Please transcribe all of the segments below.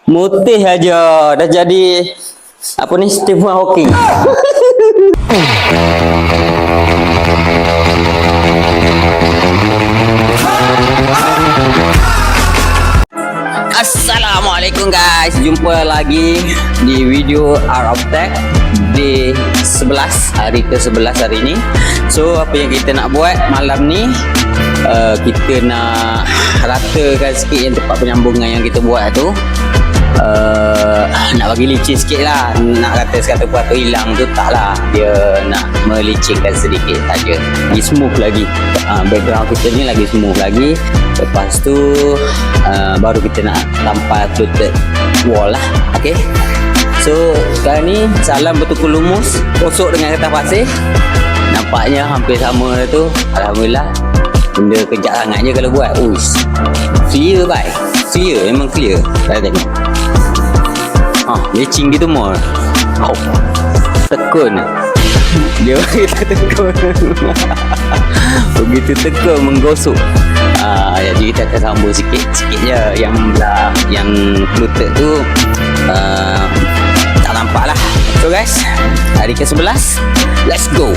Mutih aja dah jadi apa ni, Stephen Hawking. Assalamualaikum guys, jumpa lagi di video Art of Tech di 11 hari ke-11 hari ini. So apa yang kita nak buat malam ni, kita nak ratakan sikit yang tempat penyambungan yang kita buat tu. Nak bagi licin sikit lah. Nak kata sekata tu hilang tu tak lah, dia nak melicinkan sedikit saja, lagi smooth lagi. Background kita ni lagi smooth lagi. Lepas tu baru kita nak tampal fluted wall lah. Okay, so sekarang ni salam bertukar lumus, kosok dengan kertas pasir. Nampaknya hampir sama dah tu. Alhamdulillah, benda kejap sangat je kalau buat. Uish, clear bye, clear, memang clear. Saya tengok lecing gitu more. Tekun dia kita tekun. Begitu tekun menggosok. Jadi kita akan sambung sikit je yang belah, yang fluted tu tak nampak lah. So guys, hari ke-11, let's go.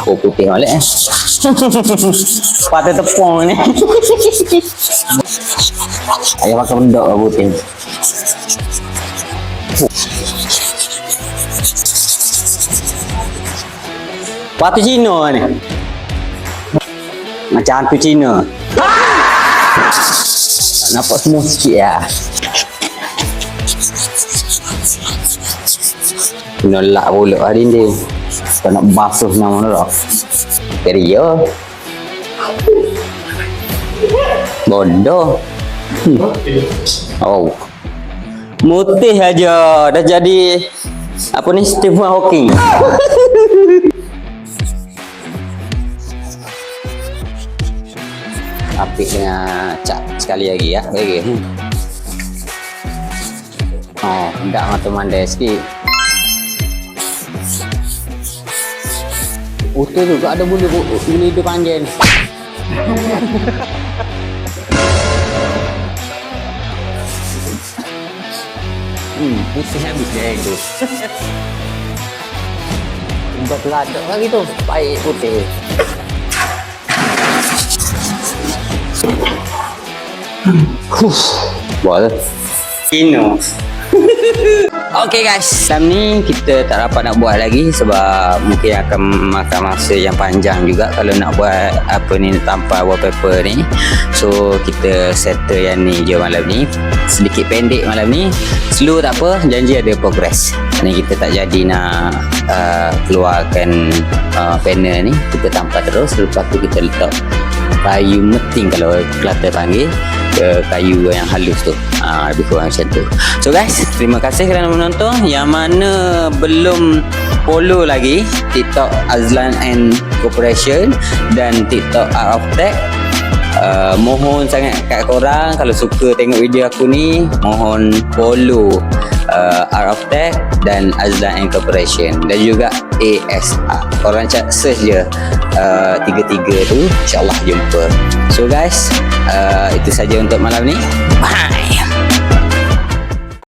Oh, putih balik patah tepung ni. Ayah makan benda lah putih. Batu Cina ni macam hantu Cina. Nampak semua sikit lah. Nolak pula hari ni. Kau nak basuh nama tu tak? Keria bodoh. Oh, mutih aja dah jadi apa ni, Stephen Hawking. Apik dengan cat sekali lagi ya. Bagi hendak mata mandai sikit. Betul juga ada bulu dia panjang. Putih habis dia itu. Buat ladok lagi tu, baik putih. Boleh. Kino. Okay guys, malam ni kita tak dapat nak buat lagi sebab mungkin akan makan masa yang panjang juga kalau nak buat apa ni, tanpa wallpaper ni. So kita settle yang ni je malam ni, sedikit pendek malam ni. Slow tak apa, janji ada progress. Ni kita tak jadi nak keluarkan panel ni, kita tampal terus. Lepas tu kita letak kayu meting kalau Kelantan panggil, kayu yang halus tu. Lebih kurang macam tu. So guys, terima kasih kerana menonton. Yang mana belum follow lagi TikTok Azlan and Corporation dan TikTok Art of Tech, mohon sangat kat korang, kalau suka tengok video aku ni, mohon follow Art of Tech dan Azlan and Corporation, dan juga ASR. Korang search je tiga-tiga tu, insyaAllah jumpa. So guys, itu saja untuk malam ni. Bye.